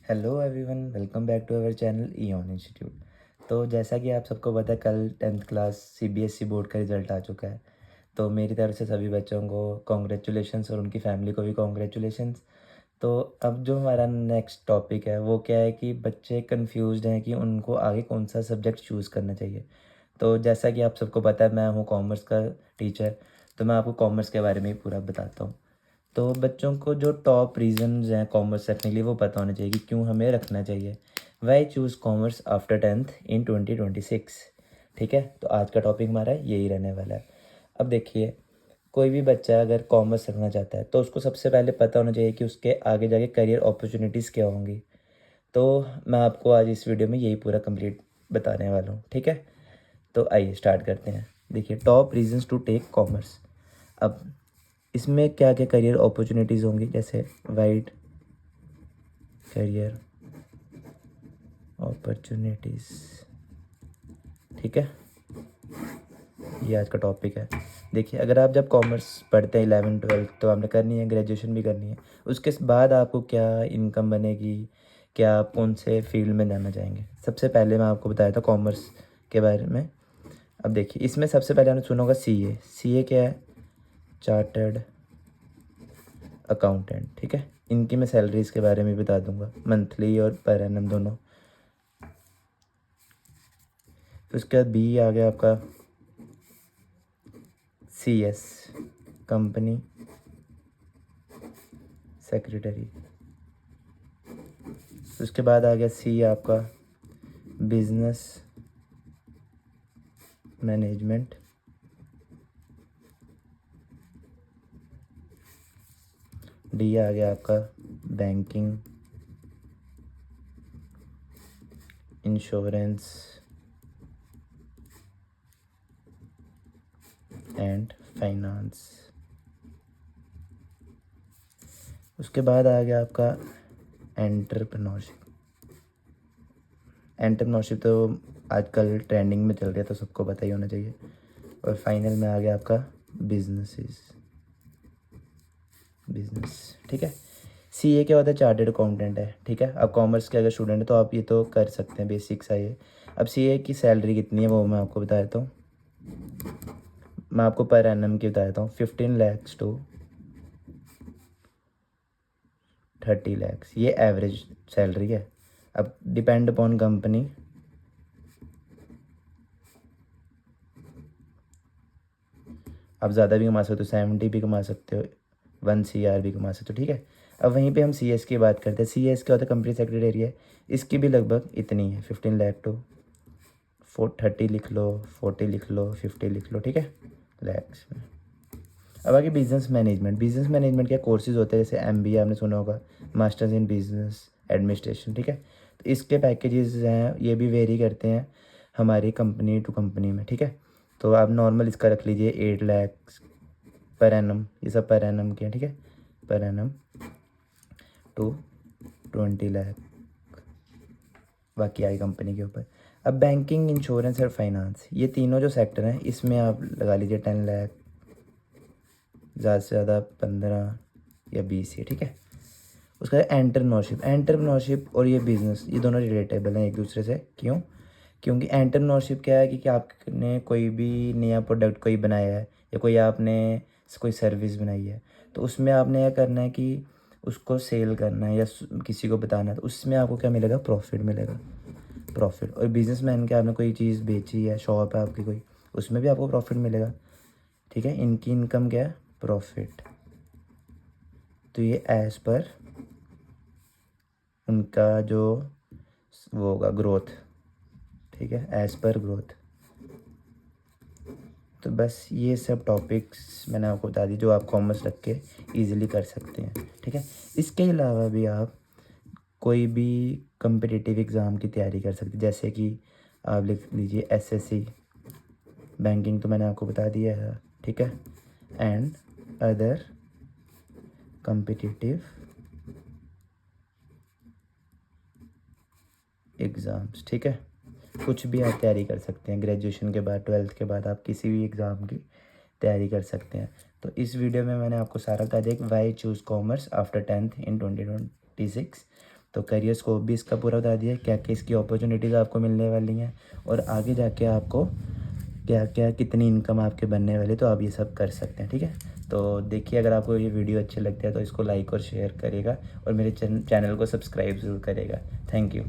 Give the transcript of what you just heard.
Hello everyone, welcome back to our channel Eon Institute. तो जैसा कि आप सबको पता है, कल 10th क्लास सीबीएसई बोर्ड का रिज़ल्ट आ चुका है। तो मेरी तरफ से सभी बच्चों को कॉन्ग्रेचुलेशंस और उनकी फैमिली को भी कॉन्ग्रेचुलेशंस। तो अब जो हमारा नेक्स्ट टॉपिक है वो क्या है कि बच्चे कंफ्यूज्ड हैं कि उनको आगे कौन सा सब्जेक्ट चूज़ करना चाहिए। तो जैसा कि आप सबको पता है, मैं हूँ कॉमर्स का टीचर। तो मैं आपको कॉमर्स के बारे में ही पूरा बताता हूँ। तो बच्चों को जो टॉप रीजंस हैं कॉमर्स रखने के लिए वो पता होना चाहिए कि क्यों हमें रखना चाहिए। Why choose commerce after 10th in 2026। ठीक है, तो आज का टॉपिक हमारा यही रहने वाला है। अब देखिए, कोई भी बच्चा अगर कॉमर्स रखना चाहता है तो उसको सबसे पहले पता होना चाहिए कि उसके आगे जाके करियर अपॉर्चुनिटीज़ क्या होंगी। तो मैं आपको आज इस वीडियो में यही पूरा कंप्लीट बताने वाला हूँ। ठीक है, तो आइए स्टार्ट करते हैं। देखिए, top reasons to take commerce. अब इसमें क्या क्या करियर अपॉर्चुनिटीज़ होंगी, जैसे वाइड करियर अपॉर्चुनिटीज़। ठीक है, ये आज का टॉपिक है। देखिए, अगर आप जब कॉमर्स पढ़ते हैं 11th 12th तो आपने करनी है, ग्रेजुएशन भी करनी है। उसके बाद आपको क्या इनकम बनेगी, क्या आप कौन से फील्ड में जाना चाहेंगे। सबसे पहले मैं आपको बताया था कॉमर्स के बारे में। अब देखिए, इसमें सबसे पहले आपने सुना होगा सी ए क्या है, चार्टर्ड अकाउंटेंट। ठीक है, इनकी मैं सैलरीज़ के बारे में बता दूंगा, मंथली और पर एनम दोनों। फिर उसके बाद बी आ गया आपका CS, कंपनी सेक्रेटरी। उसके बाद आ गया C आपका, बिजनेस मैनेजमेंट। D आ गया आपका, बैंकिंग, इंश्योरेंस एंड फाइनेंस। उसके बाद आ गया आपका एंटरप्रेन्योरशिप। एंटरप्रेन्योरशिप तो आजकल ट्रेंडिंग में चल रहा है, तो सबको पता ही होना चाहिए। और फाइनल में आ गया आपका बिजनेस। ठीक है, CA क्या होता है, चार्टर्ड अकाउंटेंट है। ठीक है, आप कॉमर्स के अगर स्टूडेंट है तो आप ये तो कर सकते हैं, बेसिक्स है ये। अब CA की सैलरी कितनी है वो मैं आपको बता देता हूँ। मैं आपको पर एनम की बता देता हूँ, 15 lakhs to 30 lakhs, ये एवरेज सैलरी है। अब डिपेंड अपॉन कंपनी, आप ज़्यादा भी कमा सकते हो, 70 भी कमा सकते हो, 1 CR भी कमा सकते हो। ठीक है, अब वहीं पे हम CS की बात करते हैं। CS क्या होता है, कंपनी सेक्रेटरी है। इसकी भी लगभग इतनी है, 15 लाख टू 30 लिख लो, 40 लिख लो, 50 लिख लो। ठीक है, लैक्स में। अब आगे बिजनेस मैनेजमेंट क्या कोर्सेज होते हैं, जैसे MBA आपने सुना होगा, मास्टर्स इन बिजनेस एडमिनिस्ट्रेशन। ठीक है, तो इसके पैकेजेस हैं, ये भी वेरी करते हैं हमारी कंपनी टू कंपनी में। ठीक है, तो आप नॉर्मल इसका रख लीजिए 8 लाख पर एनम, ये सब पर एनम के हैं। ठीक है, पर एनम टू 20 लाख, बाकी आई कंपनी के ऊपर। अब बैंकिंग, इंश्योरेंस और फाइनेंस, ये तीनों जो सेक्टर हैं इसमें आप लगा लीजिए 10 लाख, ज़्यादा से ज़्यादा 15 या 20 ही। ठीक है, उसका एंटरप्रेन्योरशिप और ये बिज़नेस, ये दोनों रिलेटेबल हैं एक दूसरे से। क्यों? क्योंकि एंटरप्रेन्योरशिप क्या है कि आपने कोई भी नया प्रोडक्ट कोई बनाया है या कोई आपने कोई सर्विस बनाई है, तो उसमें आपने यह करना है कि उसको सेल करना है या किसी को बताना है, तो उसमें आपको क्या मिलेगा, प्रॉफिट मिलेगा, प्रॉफिट। और बिजनेसमैन के आपने कोई चीज़ बेची है, शॉप है आपकी कोई, उसमें भी आपको प्रॉफिट मिलेगा। ठीक है, इनकी इनकम क्या है, प्रॉफिट। तो ये एज पर उनका जो वो होगा ग्रोथ। ठीक है, एज पर ग्रोथ। तो बस ये सब टॉपिक्स मैंने आपको बता दी जो आप कॉमर्स रख के ईज़िली कर सकते हैं। ठीक है, इसके अलावा भी आप कोई भी कम्पिटिटिव एग्ज़ाम की तैयारी कर सकते हैं, जैसे कि आप लिख लीजिए SSC, बैंकिंग तो मैंने आपको बता दिया है। ठीक है, एंड अदर कम्पिटिटिव एग्ज़ाम्स। ठीक है, कुछ भी आप तैयारी कर सकते हैं, ग्रेजुएशन के बाद 12th के बाद आप किसी भी एग्ज़ाम की तैयारी कर सकते हैं। तो इस वीडियो में मैंने आपको सारा बता दिया कि why choose commerce after 10th in 2026। तो करियर स्कोप भी इसका पूरा बता दिया है, क्या क्या इसकी अपॉर्चुनिटीज़ आपको मिलने वाली हैं और आगे जाके आपको क्या क्या कितनी इनकम आपके बनने वाली है, तो आप ये सब कर सकते हैं। ठीक है, तो देखिए अगर आपको ये वीडियो अच्छे लगते हैं तो इसको लाइक और शेयर करिएगा और मेरे चैनल को सब्सक्राइब ज़रूर करिएगा। Thank you.